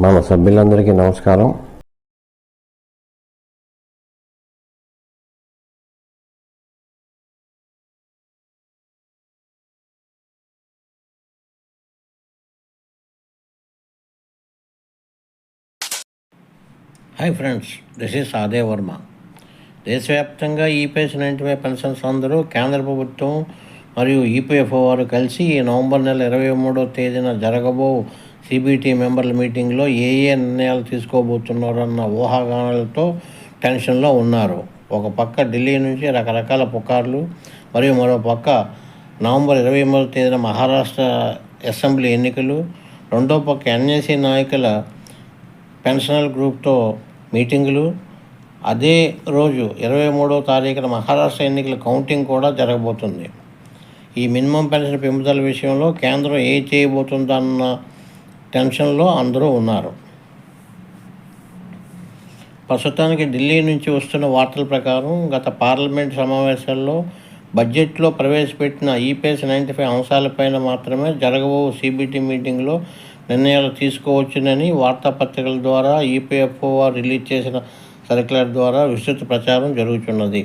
మన సభ్యులందరికీ నమస్కారం. హాయ్ ఫ్రెండ్స్, దిస్ ఈస్ ఆదే వర్మ. దేశవ్యాప్తంగా ఈపీఎస్ 95 పెన్షన్స్ అందరూ కేంద్ర ప్రభుత్వం మరియు ఈపీఎఫ్ఓ వారు కలిసి ఈ నవంబర్ నెల 23వ తేదీన జరగబో సిబిటి మెంబర్ల మీటింగ్లో ఏ నిర్ణయాలు తీసుకోబోతున్నారన్న ఊహాగానాలతో టెన్షన్లో ఉన్నారు. ఒక పక్క ఢిల్లీ నుంచి రకరకాల పుకార్లు మరియు మరో పక్క నవంబర్ 28వ తేదీన మహారాష్ట్ర అసెంబ్లీ ఎన్నికలు, రెండో పక్క ఎన్ఏసీ నాయకుల పెన్షనల్ గ్రూప్తో మీటింగులు, అదే రోజు 23వ తారీఖున మహారాష్ట్ర ఎన్నికల కౌంటింగ్ కూడా జరగబోతుంది. ఈ మినిమం పెన్షన్ పెంపుదల విషయంలో కేంద్రం ఏం చేయబోతుందన్న టెన్షన్లో అందరూ ఉన్నారు. ప్రస్తుతానికి ఢిల్లీ నుంచి వస్తున్న వార్తల ప్రకారం గత పార్లమెంట్ సమావేశాల్లో బడ్జెట్లో ప్రవేశపెట్టిన ఈపీఎస్ 95 అంశాలపైన మాత్రమే జరగబో సిబిటి మీటింగ్లో నిర్ణయాలు తీసుకోవచ్చునని వార్తాపత్రికల ద్వారా ఈపీఎఫ్ఓ రిలీజ్ చేసిన సర్క్యులర్ ద్వారా విస్తృత ప్రచారం జరుగుతున్నది.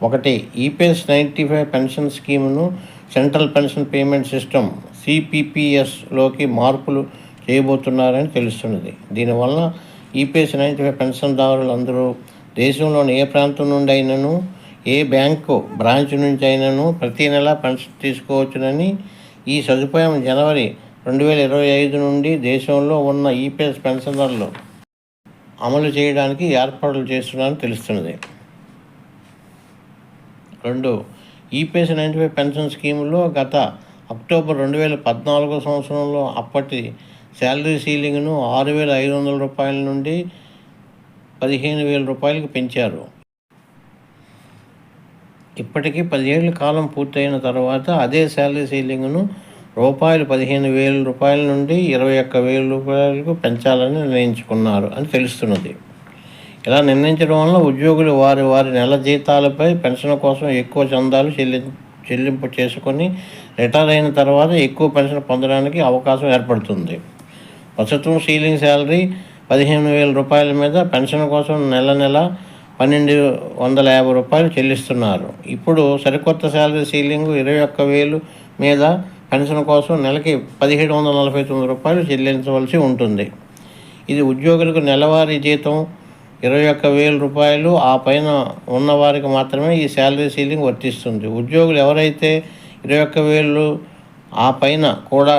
ఒకటి, ఈపీఎస్ 95 పెన్షన్ స్కీమ్ను సెంట్రల్ పెన్షన్ పేమెంట్ సిస్టమ్ సిపిపిఎస్లోకి మార్పులు చేయబోతున్నారని తెలుస్తున్నది. దీనివల్ల ఈపీఎస్ 95 పెన్షన్దారులు అందరూ దేశంలోని ఏ ప్రాంతం నుండి అయినను, ఏ బ్యాంకు బ్రాంచ్ నుంచి అయినను ప్రతి నెల పెన్షన్ తీసుకోవచ్చునని, ఈ సదుపాయం జనవరి 2025 నుండి దేశంలో ఉన్న ఈపీఎస్ పెన్షనర్లు అమలు చేయడానికి ఏర్పాట్లు చేస్తున్నారని తెలుస్తున్నది. 2, ఈపీఎస్ 95 పెన్షన్ స్కీములో గత అక్టోబర్ 2014 సంవత్సరంలో అప్పటి శాలరీ సీలింగ్ను 6,500 రూపాయల నుండి 15,000 రూపాయలకు పెంచారు. ఇప్పటికీ 10 ఏళ్ల కాలం పూర్తయిన తర్వాత అదే శాలరీ సీలింగ్ను ₹15,000 రూపాయల నుండి 21,000 రూపాయలకు పెంచాలని నిర్ణయించుకున్నారు అని తెలుస్తున్నది. ఇలా నిర్ణయించడం వల్ల ఉద్యోగులు వారి నెల జీతాలపై పెన్షన్ కోసం ఎక్కువ చందాలు చెల్లింపు చేసుకొని రిటైర్ అయిన తర్వాత ఎక్కువ పెన్షన్ పొందడానికి అవకాశం ఏర్పడుతుంది. ప్రస్తుతం సీలింగ్ శాలరీ 15,000 రూపాయల మీద పెన్షన్ కోసం నెల 1,250 రూపాయలు చెల్లిస్తున్నారు. ఇప్పుడు సరికొత్త శాలరీ సీలింగ్ 21,000 మీద పెన్షన్ కోసం నెలకి 1,749 రూపాయలు చెల్లించవలసి ఉంటుంది. ఇది ఉద్యోగులకు నెలవారీ జీతం 21,000 రూపాయలు ఆ పైన ఉన్నవారికి మాత్రమే ఈ శాలరీ సీలింగ్ వర్తిస్తుంది. ఉద్యోగులు ఎవరైతే 21,000 ఆ పైన కూడా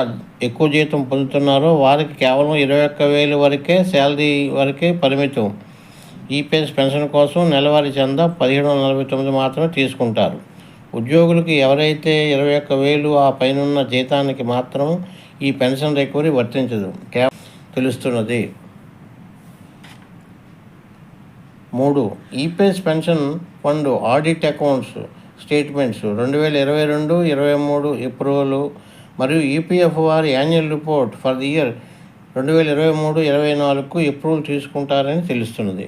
ఎక్కువ జీతం పొందుతున్నారో వారికి కేవలం 21,000 వరకే శాలరీ వరకే పరిమితం. ఈపీఎస్ పెన్షన్ కోసం నెలవారీ చందా 1,749 మాత్రమే తీసుకుంటారు. ఉద్యోగులకు ఎవరైతే 21,000 ఆ పైన జీతానికి మాత్రం ఈ పెన్షన్ రికవరీ వర్తించదు తెలుస్తున్నది. 3, EPS pension fund audit accounts statements 2022-23 approval మరియు EPF annual report for the year 2023-24కు అప్రూవల్ తీసుకుంటారని తెలుస్తున్నది.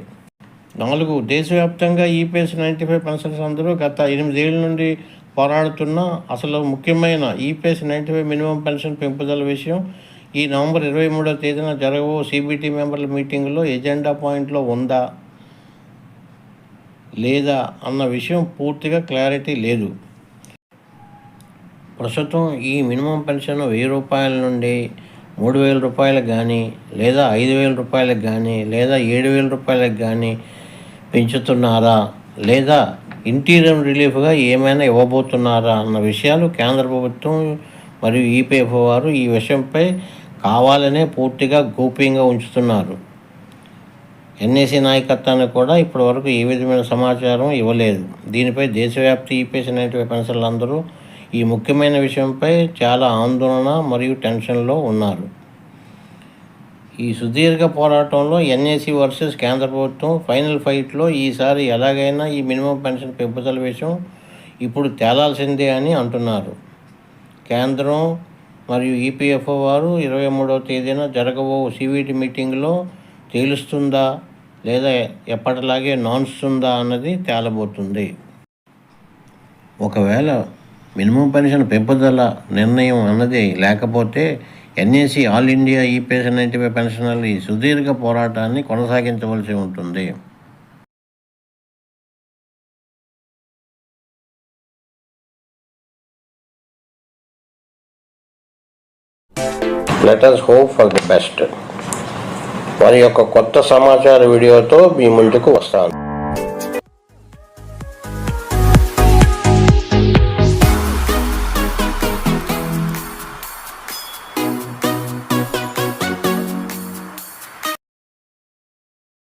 4, దేశవ్యాప్తంగా ఈపీఎస్ 95 పెన్షన్స్ అందరూ గత 8 ఏళ్ల నుండి పోరాడుతున్న అసలు ముఖ్యమైన ఈపీఎస్ 95 మినిమం పెన్షన్ పెంపుదల విషయం ఈ నవంబర్ 23వ తేదీన జరగబో సిబిటి మెంబర్ల మీటింగులో ఎజెండా పాయింట్లో ఉందా లేదా అన్న విషయం పూర్తిగా క్లారిటీ లేదు. ప్రస్తుతం ఈ మినిమం పెన్షన్ 1000 రూపాయల నుండి 3000 రూపాయలకు కానీ, లేదా 5000 రూపాయలకు కానీ, లేదా 7000 రూపాయలకు కానీ పెంచుతున్నారా, లేదా ఇంటీరియం రిలీఫ్గా ఏమైనా ఇవ్వబోతున్నారా అన్న విషయాలు కేంద్ర ప్రభుత్వం మరియు ఈపీఎఫ్ఓ వారు ఈ విషయంపై కావాలనే పూర్తిగా గోప్యంగా ఉంచుతున్నారు. ఎన్ఏసీ నాయకత్వాన్ని కూడా ఇప్పటివరకు ఏ విధమైన సమాచారం ఇవ్వలేదు. దీనిపై దేశవ్యాప్త ఈపీఎస్ 95 పెన్షన్లందరూ ఈ ముఖ్యమైన విషయంపై చాలా ఆందోళన మరియు టెన్షన్లో ఉన్నారు. ఈ సుదీర్ఘ పోరాటంలో ఎన్ఏసీ వర్సెస్ కేంద్ర ప్రభుత్వం ఫైనల్ ఫైట్లో ఈసారి ఎలాగైనా ఈ మినిమం పెన్షన్ పెంపుదల విషయం ఇప్పుడు తేలాల్సిందే అని అంటున్నారు. కేంద్రం మరియు ఈపీఎఫ్ఓ వారు 23వ తేదీన జరగబో సివిటి మీటింగ్లో తేలుస్తుందా లేదా ఎప్పటిలాగే నాన్స్తుందా అన్నది తేలబోతుంది. ఒకవేళ మినిమం పెన్షన్ పెంపుదల నిర్ణయం అన్నది లేకపోతే ఎన్ఏసీ ఆల్ ఇండియా ఈపీఎస్ 95 పెన్షనర్లు ఈ సుదీర్ఘ పోరాటాన్ని కొనసాగించవలసి ఉంటుంది. Let us hope for the best. మరి యొక్క కొత్త సమాచార వీడియోతో మీ ముందుకు వస్తాను.